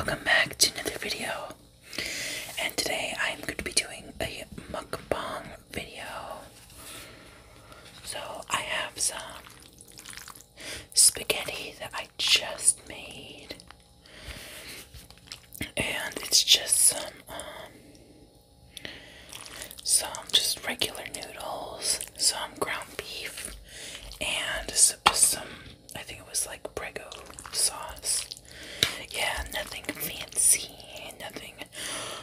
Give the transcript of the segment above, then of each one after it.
welcome back to another video. And today I'm going to be doing a mukbang video. So I have some spaghetti that I just made. And it's just some just regular noodles, some ground beef, and some, I think it was like Prego sauce. Yeah, nothing fancy, nothing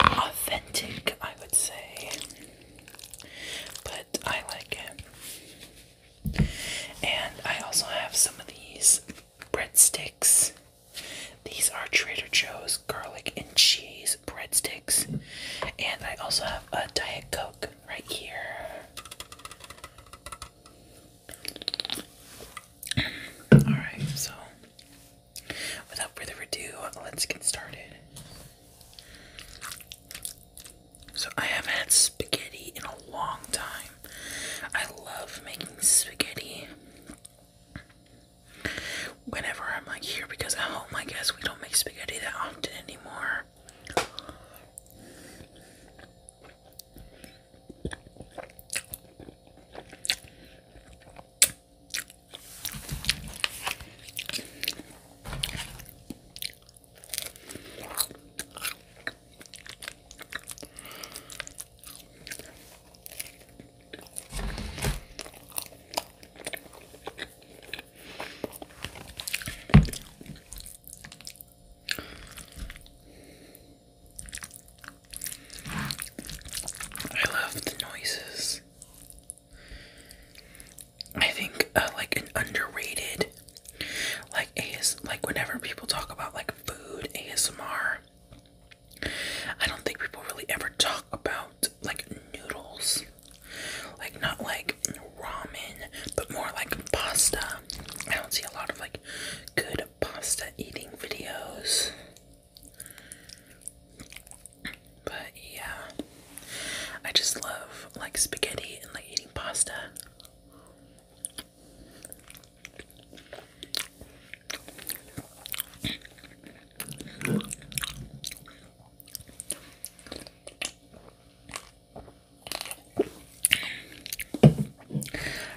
authentic, I would say, but I like it. And I also have some of these breadsticks. These are Trader Joe's garlic and cheese breadsticks. And I also have a Diet Coke right here. Alright, so without further ado, let's get started. So I haven't had spaghetti in a long time. I love making spaghetti whenever I'm like here, because at home I guess we don't make spaghetti that often anymore. I think like an underrated like whenever people talk about like food ASMR, I don't think people really ever talk about like noodles, like not like ramen, but more like pasta. I don't see a lot of like good pasta eating videos, but yeah, I just love like spaghetti and like eating pasta.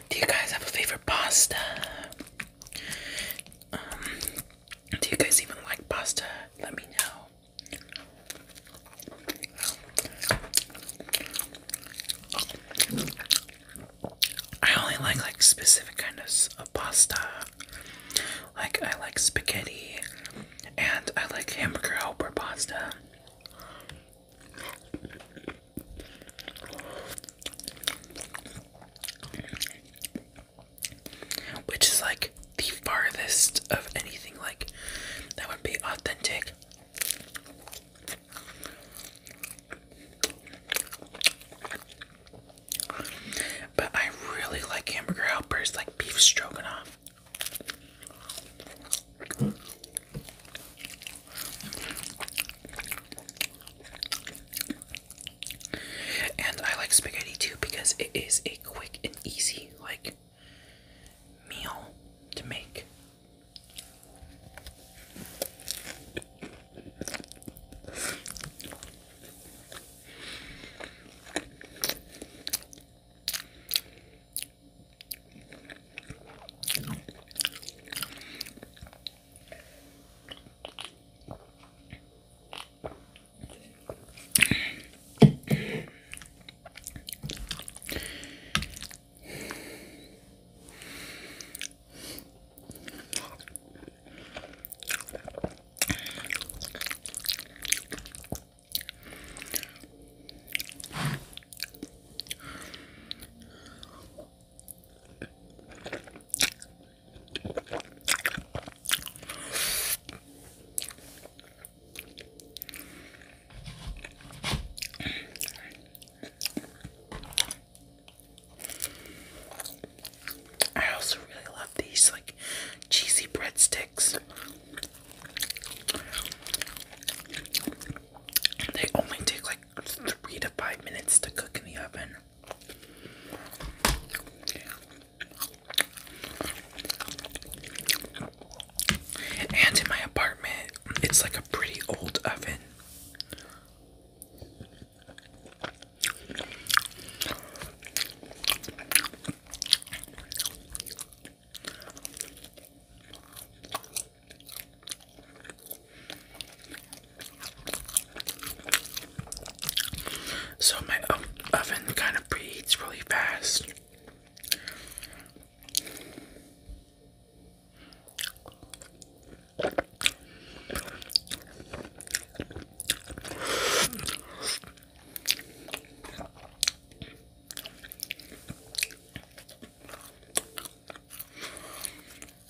Do you guys have a favorite pasta? Do you guys even like pasta? Let me know. I only like specific kinds of pasta. Like I like spaghetti and I like hamburger helper pasta. Which is like the farthest of anything like that would be authentic. But I really like hamburger helpers, like beef stroganoff. And I like spaghetti too because it is a quick and easy like meal to make. I also really love these like cheesy breadsticks. They only take like 3 to 5 minutes to cook in the oven. And in my apartment, it's like a pretty old So my oven kind of preheats really fast.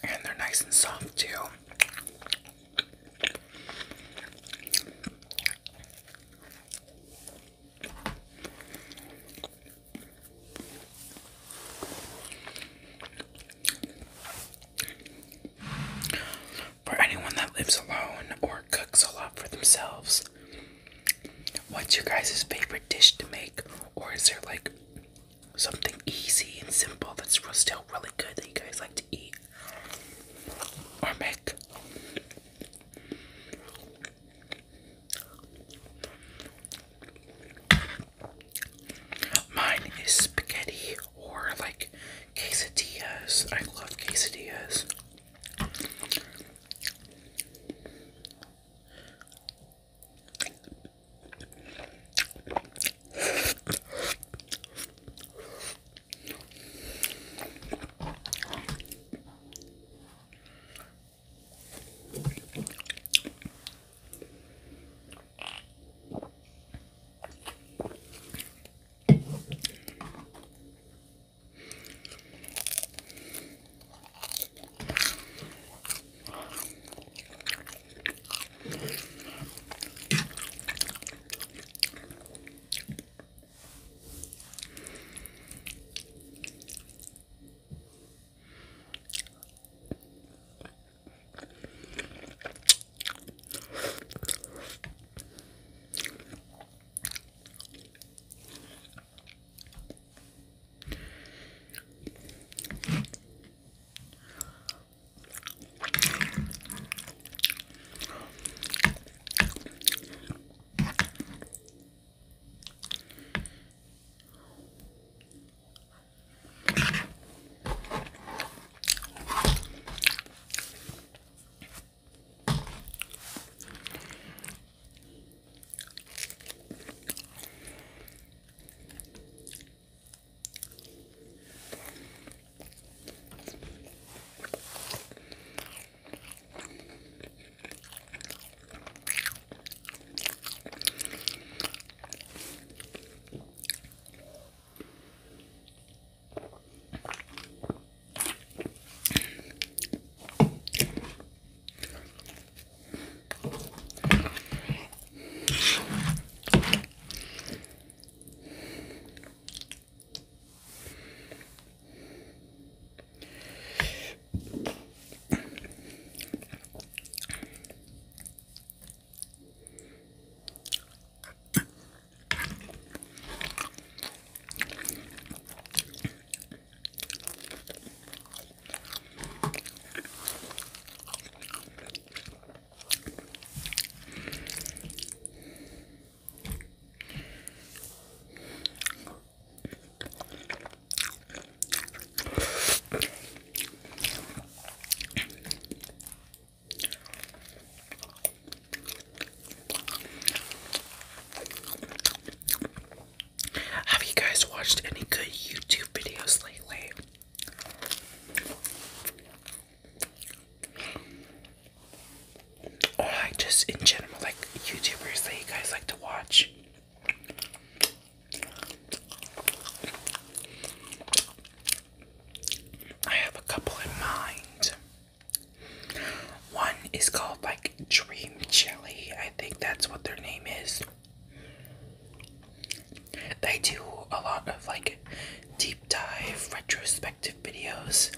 And they're nice and soft too. For anyone that lives alone or cooks a lot for themselves, what's your guys' favorite dish to make? Or is there like something easy and simple that's still really good that you guys like to eat or make? Mine is spaghetti or like quesadillas. I love quesadillas. Have you guys watched any good YouTube videos lately? Or like just in general, like YouTubers that you guys like to watch? I have a couple in mind. One is called like Dream Jelly. I think that's what their name is. They do a lot of like deep dive retrospective videos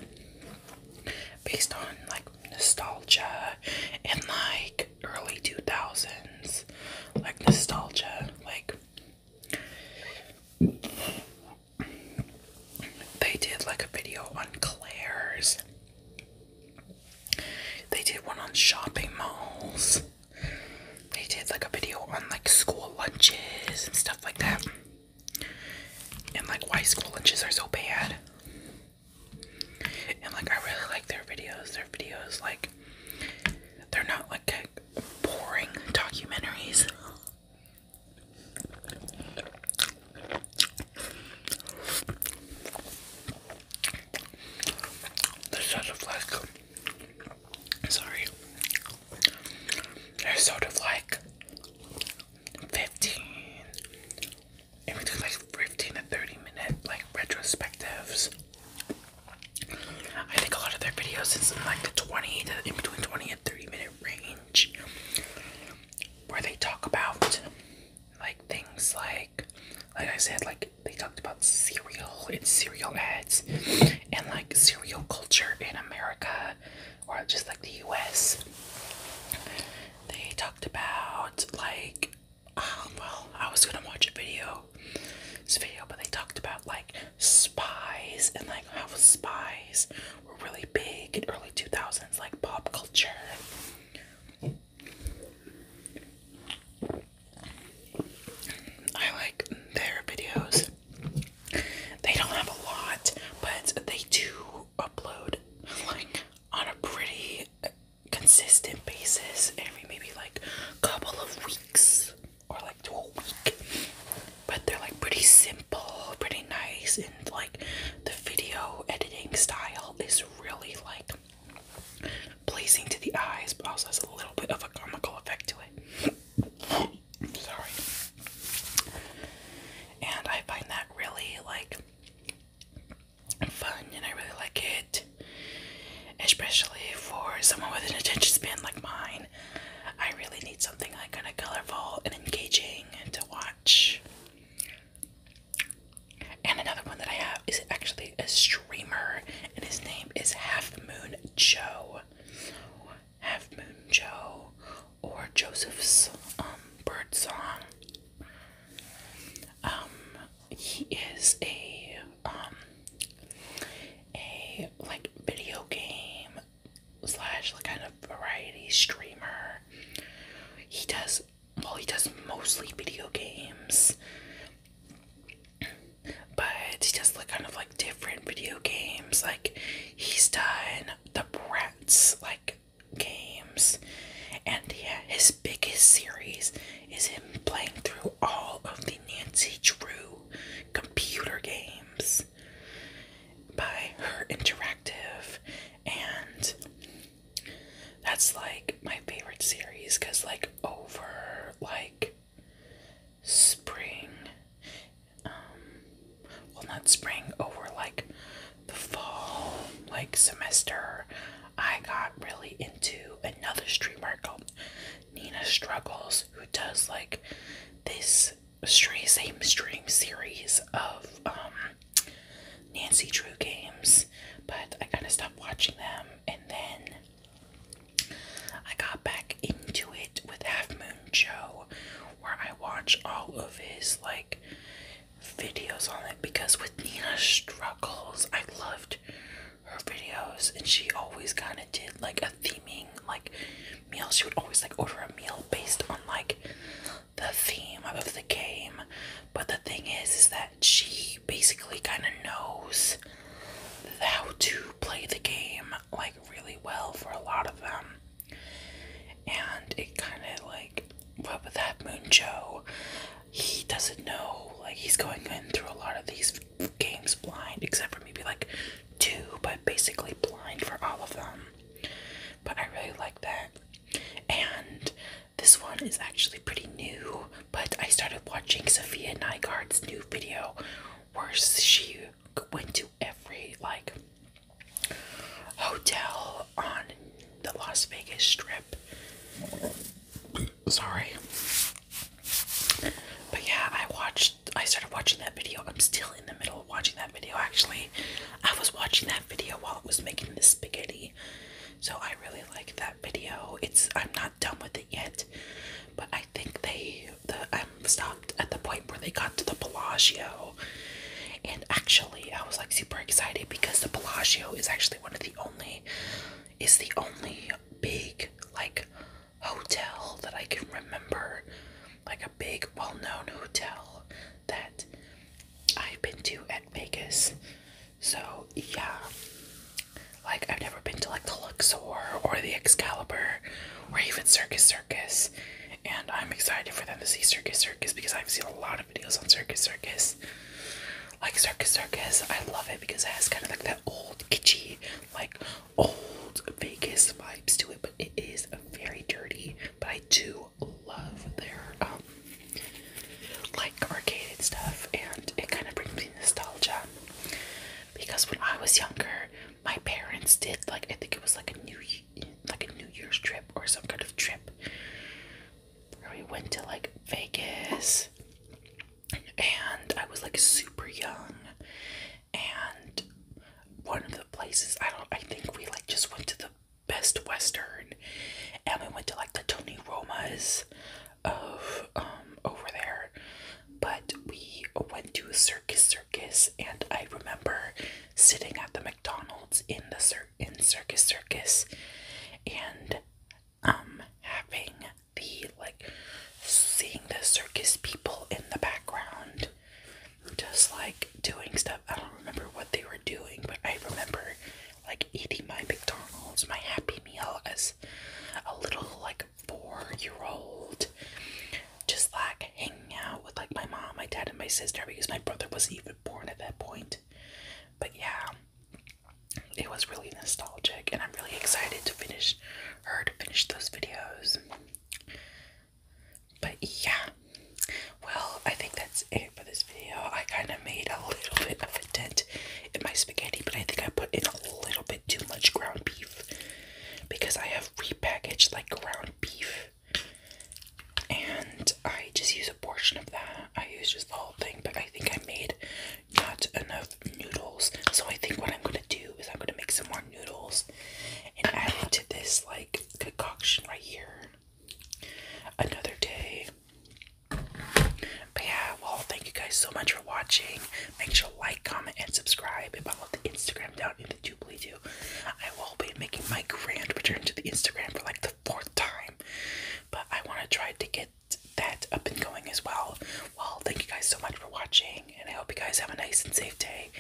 based on like nostalgia and like early 2000s like nostalgia. Like they did like a video on Claire's. They did one on shopping malls. They did like a video on like school lunches and stuff like that. And like why school lunches are so bad. And like I really like their videos. Their videos was like I said, like they talked about cereal and cereal ads and like cereal culture in America or just like the US. They talked about like, well, I was gonna watch this video, but they talked about like spies and like how spies were really big in early 2000s, like pop culture. I like their videos. They don't have a lot, but they do upload like on a pretty consistent basis every maybe like couple of weeks or like to a week. But they're like pretty simple, pretty nice, and like the video editing style is really like pleasing to the eyes, but also has a little bit of a comical effect to it. Sorry. And I find that really like fun, and I really like it, especially for someone with an attention span like mine. I really need something like kind of colorful and engaging to watch. And another one that I have is actually a streamer, and his name is Half Moon Joe. Half Moon Joe, or Joseph's bird song. He is a like video game slash like kind of variety streamer. He does mostly video games, but he does like kind of like different video games. Like he's done the Bratz like games, and yeah, his biggest series is him playing through all of the Nancy Drew computer games by Her Interactive, and that's like my favorite series because like over like spring, well, not spring, over like the fall like semester, I got really into another streamer called Nina Struggles, who does like this same stream series of Nancy Drew games, but I kind of stopped watching them, and then I got back into it with Half Moon Joe, where I watch all of his like videos on it, because with Nina Struggles, I loved her videos, and she always kind of did like a theming like meal. She would always like order a meal based on like the theme of the game. But the thing is that she basically kind of knows how to play the game like really well for a lot of them, and it kind of like, but with that Moon Joe, he doesn't know, like he's going in through a lot of these games blind, except for maybe like two, but basically blind for all of them. But I really like that. And this one is actually pretty new, but I started watching Sophia Nygaard's new video where she went to every like hotel on the Las Vegas Strip. Sorry. But yeah, I started watching that video. I'm still in the middle of watching that video, actually. I was watching that video while it was making the spaghetti. So I really like that video. I'm not done with it yet, but I think I'm stopped at the point where they got to the Bellagio. And actually, I was like super excited because the Bellagio is actually the only big like hotel that I can remember, like a big well-known hotel that I've been to at Vegas. So yeah, like I've never been to like the Luxor or the Excalibur or even Circus, and I'm excited for them to see Circus because I've seen a lot of videos on Circus. Like Circus, I love it because it has kind of like that old kitschy, like old Vegas vibes to it, but it is very dirty. But I do love their like arcaded stuff, and it kind of brings me nostalgia. Because when I was younger, my parents did like, I think it was like a New Year's trip or some kind of trip where we went to like Vegas Circus, and I remember sitting at the McDonald's in the Circus, and having the like seeing the circus people in the background, just like doing stuff. I don't remember what they were doing, but I remember like eating my McDonald's, my Happy Meal as a little like 4-year-old, just like hanging out with like my mom, my dad, and my sister, because my brother wasn't even born at that point. But yeah, it was really nostalgic, and I'm really excited to finish those videos. But yeah, well, I think that's it for this video. I kind of made a little bit of a dent in my spaghetti, but I think I put in a little bit too much ground beef, because I have repackaged like ground beef, and I just use a portion of that. I use just the whole thing, but I think I made not enough noodles. So I think what I'm going to do is I'm going to make some more noodles and add it to this like concoction right here another day. But yeah, well, thank you guys so much for watching. Make sure to like, comment, and subscribe. And follow the Instagram down in the doobly doo. I will be making my grand return to the Instagram for like the 4th time, but I want to try to get that up and going as well. Well, thank you guys so much for watching, and I hope you guys have a nice and safe day.